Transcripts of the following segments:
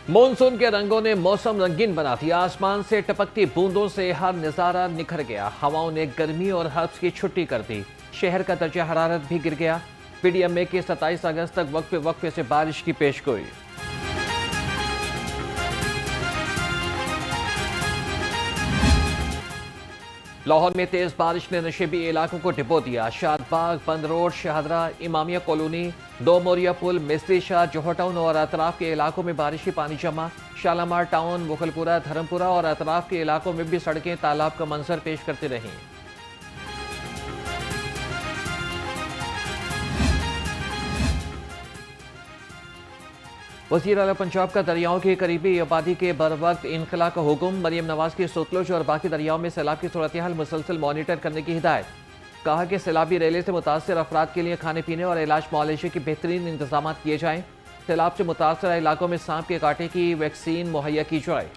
Monsoon के रंगों ने मौसम रंगीन बना दिया। आसमान से टपकती बूंदों से हर नजारा निखर गया। हवाओं ने गर्मी और हर्ब्स की छुट्टी कर दी। शहर का दर्जा हरारत भी गिर गया। पीडीएमए की 27 अगस्त तक वक्फे वक्फे से बारिश की पेशगोई। लाहौर में तेज बारिश ने नशेबी इलाकों को डिबो दिया। शादबाग, बंद रोड, शाहदरा, इमामिया कॉलोनी, दो मोरिया पुल, मिस्त्री शाह, जोहर टाउन और अतराफ के इलाकों में बारिशी पानी जमा। शालामार टाउन, मुगलपुरा, धर्मपुरा और अतराफ के इलाकों में भी सड़कें तालाब का मंजर पेश करती रहीं। वज़ीर आला पंजाब का दरियाओं की करीबी आबादी के बर वक्त इनखला का हुक्म। मरियम नवाज की सतलुज और बाकी दरियाओं में सैलाब की सूरत हाल मुसलसल मॉनिटर करने की हिदायत। कहा कि सैलाबी रेले से मुतासर अफराद के लिए खाने पीने और इलाज मुआलजे के बेहतरीन इंतजाम किए जाएं। सैलाब से मुतासर इलाकों में सांप के कांटे की वैक्सीन मुहैया की जाए।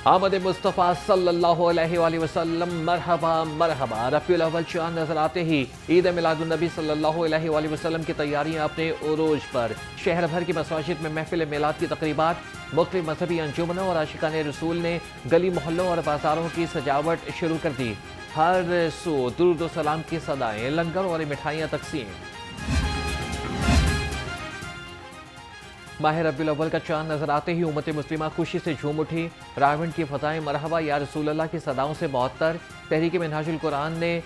आमद मुस्तफ़ा सल्लल्लाहु अलैहि वसल्लम मरहबा मरहबा। रफ़ीउल अव्वल चांद नजर आते ही ईद मिलादुन नबी सल्लल्लाहु अलैहि वसल्लम की तैयारियां अपने उरूज पर। शहर भर की मसाजिद में महफिल मिलाद की तकरीबात। मुख्तलिफ मजहबी अंजुमनों और आशिकाने रसूल ने गली मोहल्लों और बाजारों की सजावट शुरू कर दी। हर सू दुरूद व सलाम की सदाएं, लंगर और मिठाइयाँ तकसीम। माह रब्बीउल अव्वल का चांद नजर आते ही उम्मत मुस्लिमा खुशी से झूम उठी। रावण की फजाएं मरहबा या रसूल अल्लाह की सदाओं से मुअत्तर। तहरीक मिनहाजुल कुरान ने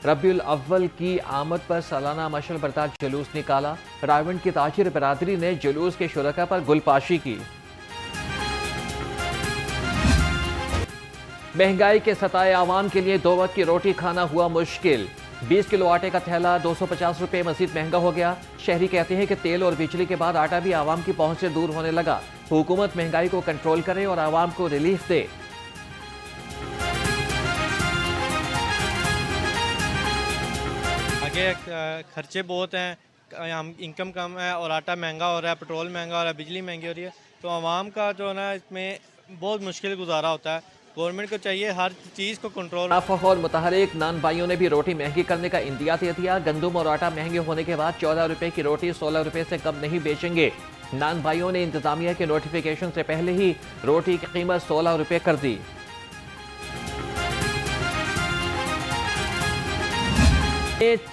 रब्बीउल अव्वल की आमद पर सालाना मशअल बरदार जुलूस निकाला। रावण की ताजिर बरादरी ने जुलूस के शुरका पर गुलपाशी की। महंगाई के सताए आवाम के लिए दो वक्त की रोटी खाना हुआ मुश्किल। 20 किलो आटे का थैला 250 रुपये मजीद महंगा हो गया। शहरी कहते हैं कि तेल और बिजली के बाद आटा भी आवाम की पहुंच से दूर होने लगा। हुकूमत महंगाई को कंट्रोल करे और आवाम को रिलीफ दे। आगे खर्चे बहुत हैं, इनकम कम है और आटा महंगा हो रहा है, पेट्रोल महंगा हो रहा है, बिजली महंगी हो रही है। तो आवाम का जो है ना इसमें बहुत मुश्किल गुजारा होता है। गवर्नमेंट को चाहिए हर चीज़ को कंट्रोल। नाफह और मुतहरिक नान भाइयों ने भी रोटी महंगी करने का इंदिया दे दिया। गंदुम और आटा महंगे होने के बाद 14 रुपए की रोटी 16 रुपए से कम नहीं बेचेंगे। नान भाइयों ने इंतजामिया के नोटिफिकेशन से पहले ही रोटी की कीमत 16 रुपए कर दी।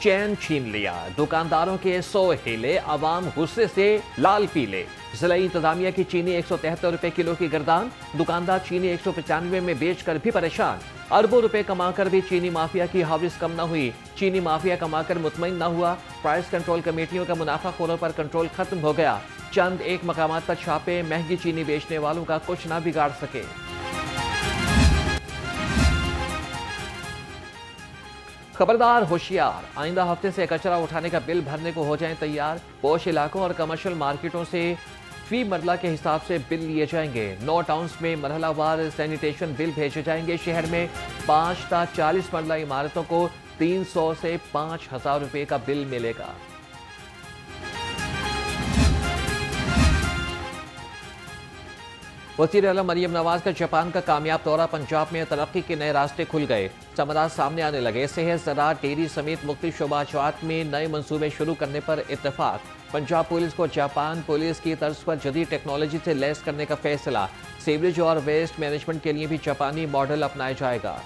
चैन छीन लिया, दुकानदारों के 100 हीले, अवाम गुस्से से लाल पीले। जिला इंतजामिया की चीनी 173 रुपए किलो की गर्दान। दुकानदार चीनी 195 में बेचकर भी परेशान। अरबों रुपए कमाकर भी चीनी माफिया की हाविस कम न हुई। चीनी माफिया कमाकर मुतमईन न हुआ। प्राइस कंट्रोल कमेटियों का मुनाफाखोरों पर कंट्रोल खत्म हो गया। चंद एक मकामात पर छापे महंगी चीनी बेचने वालों का कुछ ना बिगाड़ सके। खबरदार होशियार, आइंदा हफ्ते से कचरा उठाने का बिल भरने को हो जाएं तैयार। पोश इलाकों और कमर्शियल मार्केटों से फी मरला के हिसाब से बिल लिए जाएंगे। 9 टाउन्स में मरहलावार सैनिटेशन बिल भेजे जाएंगे। शहर में 5 ता 40 मरला इमारतों को 300 से 5,000 रुपए का बिल मिलेगा। वज़ीर आला मरियम नवाज का जापान का कामयाब दौरा। पंजाब में तरक्की के नए रास्ते खुल गए, समारात सामने आने लगे। सेहत, ज़राअत, डेयरी समेत मुख्तलिफ शोबाजात में नए मंसूबे शुरू करने पर इत्तेफाक। पंजाब पुलिस को जापान पुलिस की तर्ज पर जदीद टेक्नोलॉजी से लैस करने का फैसला। सीवरेज और वेस्ट मैनेजमेंट के लिए भी जापानी मॉडल अपनाया जाएगा।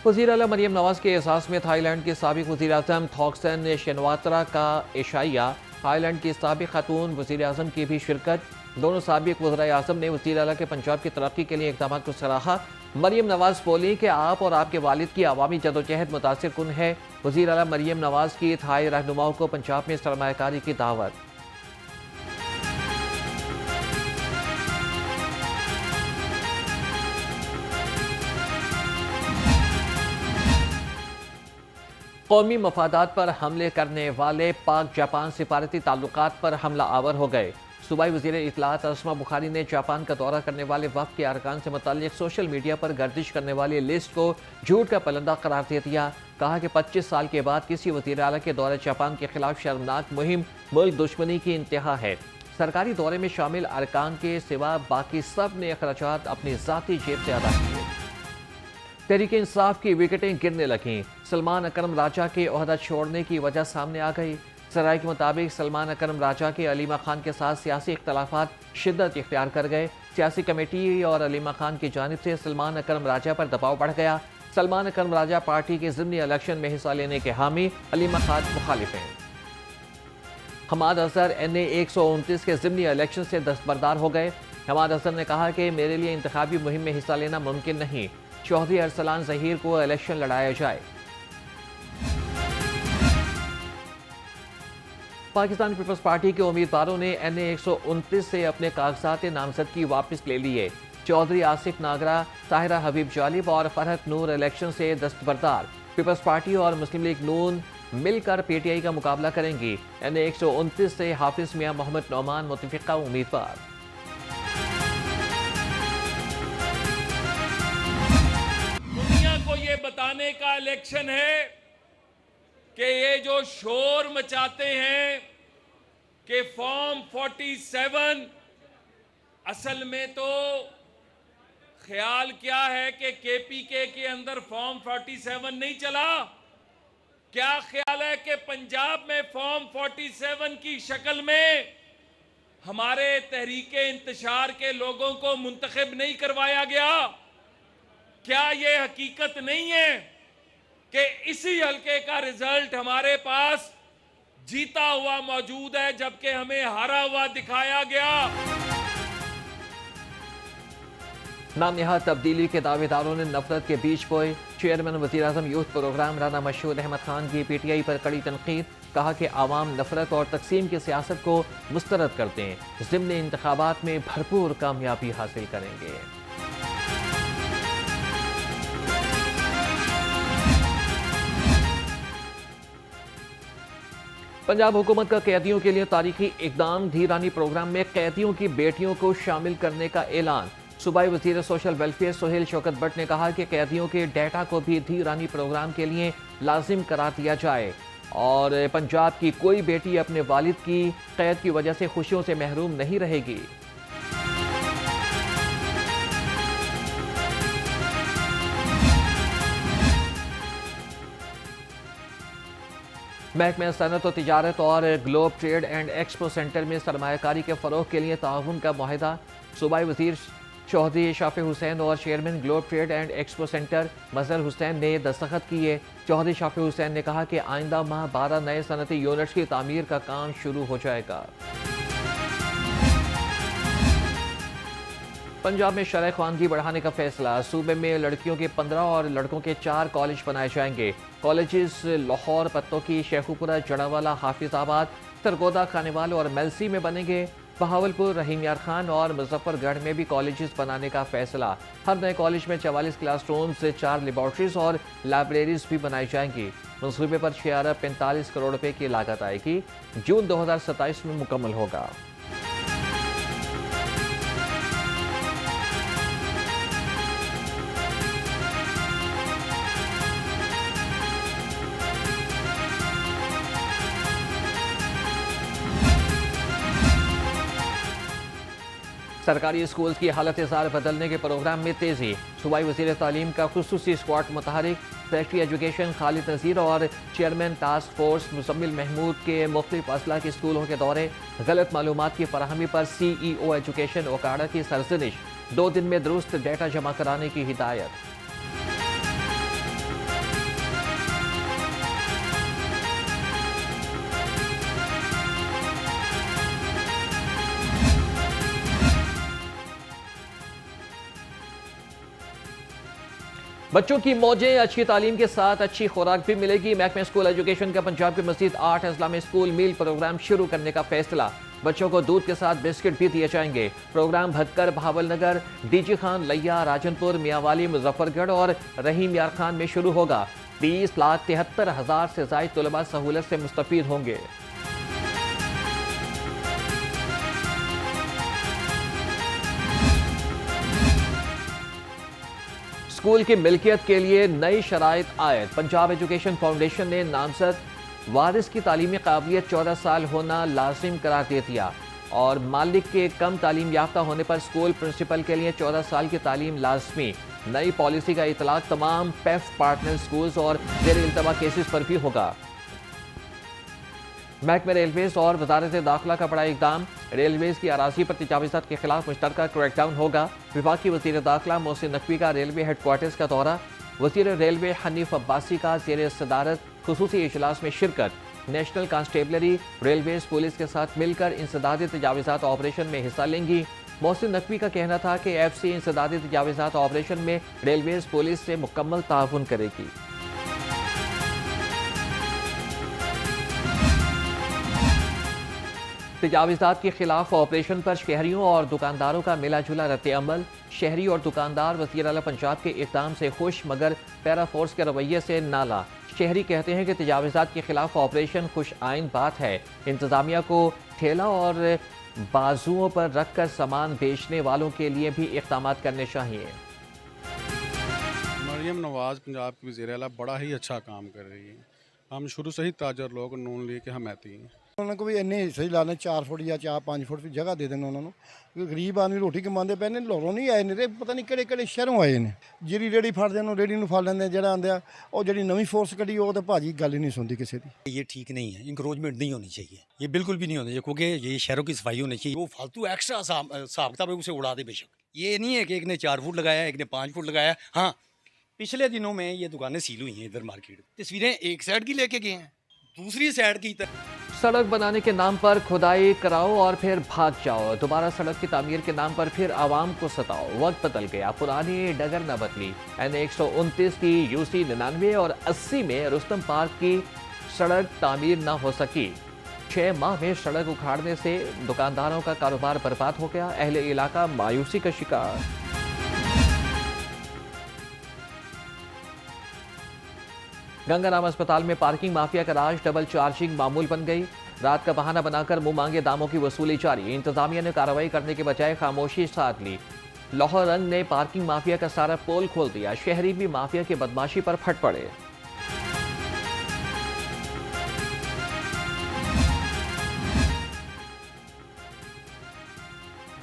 वज़ीर आला मरियम नवाज के एहसास में थाईलैंड के साबिक वज़ीर आज़म थॉक्सन शेनवात्रा का इशाइया। थाईलैंड की साबिक खातून वज़ीर आज़म की भी शिरकत। दोनों साबिक वज़ीर आज़म ने वज़ीर आला के पंजाब की तरक्की के लिए इक़दाम को सराहा। मरियम नवाज बोली कि आप और आपके वालिद की अवामी जदोजहद मुतासिर कुन है। वज़ीर आला मरियम नवाज की थाई रहनुमाओं को पंजाब में सरमायाकारी की दावत। कौमी मफादात पर हमले करने वाले पाक जापान सिफारती ताल्लुकात पर हमला आवर हो गए। सूबाई वज़ीर इत्तलात अस्मा बुखारी ने जापान का दौरा करने वाले वफ़द के अरकान से मुताल्लिक़ सोशल मीडिया पर गर्दिश करने वाली लिस्ट को झूठ का पलंदा करार दे दिया। कहा कि 25 साल के बाद किसी वज़ीर आला के दौरे जापान के खिलाफ शर्मनाक मुहिम मुल्क दुश्मनी की इंतहा है। सरकारी दौरे में शामिल अरकान के सिवा बाकी सब ने अखराजात अपनी ज़ाती जेब से अदा किए। तहरीक इंसाफ की विकेटें गिरने लगीं। सलमान अकरम राजा के ओहदा छोड़ने की वजह सामने आ गई। जराये के मुताबिक सलमान अकरम राजा के अलीमा खान के साथ सियासी इख्तलाफात शिद्दत इख्तियार कर गए। सियासी कमेटी और अलीमा खान की जानिब से सलमान अकरम राजा पर दबाव बढ़ गया। सलमान अकरम राजा पार्टी के ज़िमनी इलेक्शन में हिस्सा लेने के हामी, अलीमा खान मुखालिफ हैं। हमाद अजहर NA 129 के ज़िमनी इलेक्शन से दस्तबरदार हो गए। हमाद अजहर ने कहा कि मेरे लिए इंतखाबी मुहिम में हिस्सा लेना मुमकिन नहीं, चौधरी अरसलान ज़हीर को इलेक्शन लड़ाया जाए। पाकिस्तान पीपल्स पार्टी के उम्मीदवारों ने NA 129 से अपने कागजात नामजदगी वापस ले लिए। चौधरी आसिफ नागरा, ताहिरा हबीब जालिब और फरहत नूर इलेक्शन से दस्तबरदार। पीपल्स पार्टी और मुस्लिम लीग नून मिलकर PTI का मुकाबला करेंगी। NA 129 से हाफिज मियां मोहम्मद नौमान मुतफिका उम्मीदवार। दुनिया को ये बताने का इलेक्शन है कि ये जो शोर मचाते हैं कि फॉर्म 47, असल में तो ख्याल क्या है कि KPK के अंदर फॉर्म 47 नहीं चला। क्या ख्याल है कि पंजाब में फॉर्म 47 की शक्ल में हमारे तहरीके इंतशार के लोगों को मुंतखब नहीं करवाया गया? क्या ये हकीकत नहीं है कि इसी हलके का रिजल्ट हमारे पास जीता हुआ मौजूद है, जबकि हमें हारा हुआ दिखाया गया? नाम नहाद तब्दीली के दावेदारों ने नफरत के बीच बोए। चेयरमैन वज़ीर-ए-आज़म यूथ प्रोग्राम राना मशहूद अहमद खान की PTI पर कड़ी तनकीद। कहा कि आवाम नफरत और तकसीम की सियासत को मुस्तरद करते हैं, ज़िमनी इंतखाबात में भरपूर कामयाबी हासिल करेंगे। पंजाब हुकूमत का कैदियों के लिए तारीखी इकदाम। धीरानी प्रोग्राम में कैदियों की बेटियों को शामिल करने का ऐलान। सूबाई वज़ीर सोशल वेलफेयर सुहेल शौकत भट्ट ने कहा कि कैदियों के डेटा को भी धीरानी प्रोग्राम के लिए लाजिम करार दिया जाए और पंजाब की कोई बेटी अपने वालिद की कैद की वजह से खुशियों से महरूम नहीं रहेगी। महकमा सनत और तिजारत और globe trade and expo centre में सरमायाकारी के फ़रोग़ के लिए ताउन का मुआहदा। सूबाई वज़ीर चौधरी शाफी हुसैन और chairman globe trade and expo centre Mazhar Hussain ने दस्तखत किए। चौधरी शाफी हुसैन ने कहा कि आइंदा माह 12 नए सनती यूनिट्स की तामीर का काम शुरू हो जाएगा। पंजाब में शरह ख़वानगी बढ़ाने का फैसला। सूबे में लड़कियों के 15 और लड़कों के 4 कॉलेज बनाए जाएंगे। कॉलेजेस लाहौर, पत्तोकी, शेखुपुरा, जड़ावाला, हाफिजाबाद, सरगोदा, खानेवाल और मेलसी में बनेंगे। बहावलपुर, रहीम यार खान और मुजफ्फरगढ़ में भी कॉलेजेस बनाने का फैसला। हर नए कॉलेज में 44 क्लासरूम्स, 4 लेबॉर्ट्रीज और लाइब्रेरीज भी बनाई जाएंगी। मंसूबे पर 6 अरब 45 करोड़ रुपए की लागत आएगी। जून 2027 में मुकम्मल होगा। सरकारी स्कूल की हालत ज़ार बदलने के प्रोग्राम में तेज़ी। सूबाई वज़ीर तालीम का खुसूसी स्क्वाड मुतहरिक। सेक्रेटरी एजुकेशन खालिद नज़ीर और chairman task force Muzammil Mahmood के मुख्तलिफ अजला के स्कूलों के दौरे। गलत मालूमात की फराहमी पर CEO एजुकेशन ओकाड़ा की सरजनिश। 2 दिन में दुरुस्त डेटा जमा कराने की हिदायत। बच्चों की मौजें, अच्छी तालीम के साथ अच्छी खुराक भी मिलेगी। महकमा स्कूल एजुकेशन का पंजाब के मज़ीद 8 अजला में स्कूल मील प्रोग्राम शुरू करने का फैसला। बच्चों को दूध के साथ बिस्किट भी दिए जाएंगे। प्रोग्राम भक्कर, बहावलनगर, DG खान, लिया, राजनपुर, मियांवाली, मुजफ्फरगढ़ और रहीम यार खान में शुरू होगा। 20,73,000 से ज़ायद तलबा सहूलत से मुस्तफ़ीद होंगे। स्कूल की मिल्कियत के लिए नई शराइत आयत। पंजाब एजुकेशन फाउंडेशन ने नामजद वारिस की तालीमी काबिलियत 14 साल होना लाजिम करार दे दिया और मालिक के कम तालीम याफ्ता होने पर स्कूल प्रिंसिपल के लिए 14 साल की तालीम लाजमी। नई पॉलिसी का इतलाक तमाम पेफ पार्टनर स्कूल्स और जेर इल्तवा केसेस पर भी होगा। महकमे रेलवेज और वजारत दाखिला का बड़ा इकदाम, रेलवेज की अराजी पर तजावीज़ात के खिलाफ मुश्तरका क्रैकडाउन होगा। विभाग की वज़ीर दाखिला मोहसिन नकवी का रेलवे हेडक्वार्टर्स का दौरा, वज़ीर रेलवे हनीफ अब्बासी का ज़ेर सदारत खुसूसी इजलास में शिरकत। नेशनल कांस्टेबलरी रेलवेज पुलिस के साथ मिलकर इंसदादी तजावीज़ात ऑपरेशन में हिस्सा लेंगी। मोहसिन नकवी का कहना था कि FC इंसदादी तजावीज़ात ऑपरेशन में रेलवेज पुलिस से मुकम्मल ताउन करेगी। तजावीज़ात के खिलाफ ऑपरेशन पर शहरियों और दुकानदारों का मिला जुला रद्द-ए-अमल। शहरी और दुकानदार वज़ीर आला पंजाब के इक़दाम से खुश मगर पैरा फोर्स के रवैये से नाला। शहरी कहते हैं कि तजावीज़ात के खिलाफ ऑपरेशन खुश आइन बात है। इंतज़ामिया को ठेला और बाजुओं पर रखकर सामान बेचने वालों के लिए भी इक़दाम करने चाहिए। मरियम नवाज़ पंजाब की वज़ीर आला बड़ा ही अच्छा काम कर रही है। हम शुरू से ही ताजर लोग नून लीग के हमायती हैं। ਉਹਨਾਂ ਕੋ ਵੀ ਇੰਨੇ ਹਿੱਸੇ ਲਾਣੇ 4 ਫੁੱਟ ਜਾਂ 5 ਫੁੱਟ ਦੀ ਜਗ੍ਹਾ ਦੇ ਦੇਣ ਉਹਨਾਂ ਨੂੰ, ਕਿਉਂਕਿ ਗਰੀਬ ਆਦਮੀ ਰੋਟੀ ਕਮਾਉਂਦੇ ਪਏ ਨੇ, ਲਾਹੌਰੋਂ ਨਹੀਂ ਆਏ ਨੇ ਤੇ ਪਤਾ ਨਹੀਂ ਕਿਹੜੇ ਕਿਹੜੇ ਸ਼ਹਿਰੋਂ ਆਏ ਨੇ। ਜਿਹੜੀ ਰੇੜੀ ਫੜਦੇ ਉਹਨੂੰ ਰੇੜੀ ਨੂੰ ਫੜ ਲੈਂਦੇ, ਜਿਹੜਾ ਆਂਦੇ ਆ ਉਹ ਜਿਹੜੀ ਨਵੀਂ ਫੋਰਸ ਕੱਢੀ ਉਹ ਤਾਂ ਭਾਜੀ ਗੱਲ ਹੀ नहीं सुनती किसी की। ये ठीक नहीं है, इंक्रोचमेंट नहीं होनी चाहिए, ये बिल्कुल भी नहीं होनी चाहिए, क्योंकि ये शहरों की सफाई होनी चाहिए। वो फालतू एक्स्ट्रा हिसाब किताब है उसे उड़ा दे बेशक। ये नहीं है कि एक ने 4 फुट लगाया, एक ने 5 फुट लगाया। हाँ, पिछले दिनों में ये दुकानें सील हुई हैं इधर मार्केट। तस्वीरें एक साइड की लेके गए हैं, दूसरी साइड की सड़क बनाने के नाम पर खुदाई कराओ और फिर भाग जाओ। दोबारा सड़क की तामीर के नाम पर फिर आवाम को सताओ। वक्त बदल गया, पुरानी डगर न बदली। N129 की UC 99 और 80 में रुस्तम पार्क की सड़क तामीर न हो सकी। 6 माह में सड़क उखाड़ने से दुकानदारों का कारोबार बर्बाद हो गया। अहले इलाका मायूसी का शिकार। गंगाराम अस्पताल में पार्किंग माफिया का राज, डबल चार्जिंग मामूल बन गई। रात का बहाना बनाकर मुंह मांगे दामों की वसूली जारी। इंतजामिया ने कार्रवाई करने के बजाय खामोशी साध ली। लाहौर रंग ने पार्किंग माफिया का सारा पोल खोल दिया। शहरी भी माफिया की बदमाशी पर फट पड़े।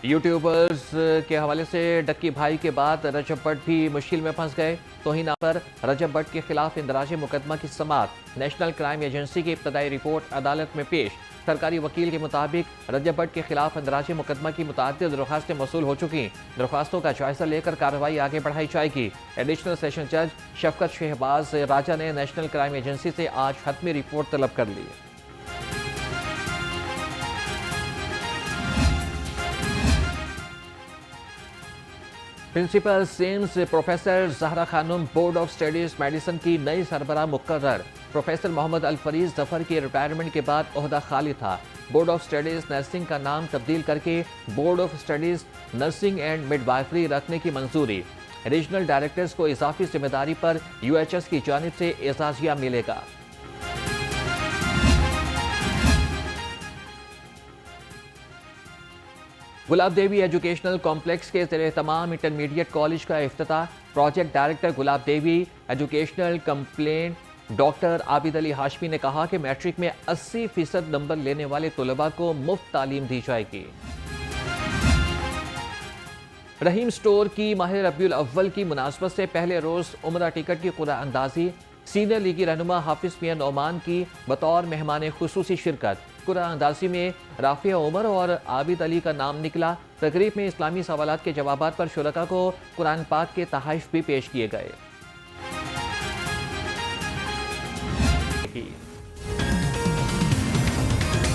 यूट्यूबर्स के हवाले से डक्की भाई के बाद रजब भट्ट भी मुश्किल में फंस गए। तौहीन पर रजब भट्ट के खिलाफ इंदराज मुकदमा की समाअत। नेशनल क्राइम एजेंसी की इब्तदाई रिपोर्ट अदालत में पेश। सरकारी वकील के मुताबिक रजब भट्ट के खिलाफ इंदराज मुकदमा की मुतअद्दिद दरख्वास्तें मौसूल हो चुकी। दरख्वास्तों का जायजा लेकर कार्रवाई आगे बढ़ाई जाएगी। एडिशनल सेशन जज शफकत शहबाज राजा ने नेशनल क्राइम एजेंसी से आज हतमी रिपोर्ट तलब कर ली। Principal SIMS professor Zahra Khanum board of studies medicine की नई सरबराह मुकर्रर। प्रोफेसर मोहम्मद अल फरीज जफर की रिटायरमेंट के बाद ओहदा खाली था। बोर्ड ऑफ स्टडीज नर्सिंग का नाम तब्दील करके board of studies nursing and midwifery रखने की मंजूरी। रीजनल डायरेक्टर्स को इजाफी जिम्मेदारी पर UHS की जानिब से एजाजिया मिलेगा। गुलाब देवी एजुकेशनल कॉम्प्लेक्स के ज़ेरे तमाम इंटरमीडिएट कॉलेज का इफ्तिताह। Project director Gulab Devi educational complaint doctor Abid Ali Hashmi ने कहा कि मैट्रिक में 80% नंबर लेने वाले तलबा को मुफ्त तालीम दी जाएगी। रहीम स्टोर की माह रबीउल अव्वल की मुनासबत से पहले रोज उम्रा टिकट की कुरान अंदाजी। सीनियर लीगी रहनुमा हाफिज मियां नौमान की बतौर मेहमान खुसूसी शिरकत। कुरान अंदाजी में राफिया उमर और आबिद अली का नाम निकला। तकरीब में इस्लामी सवालात के जवाबात पर शुरका को कुरान पाक के तहाइफ भी पेश किए गए।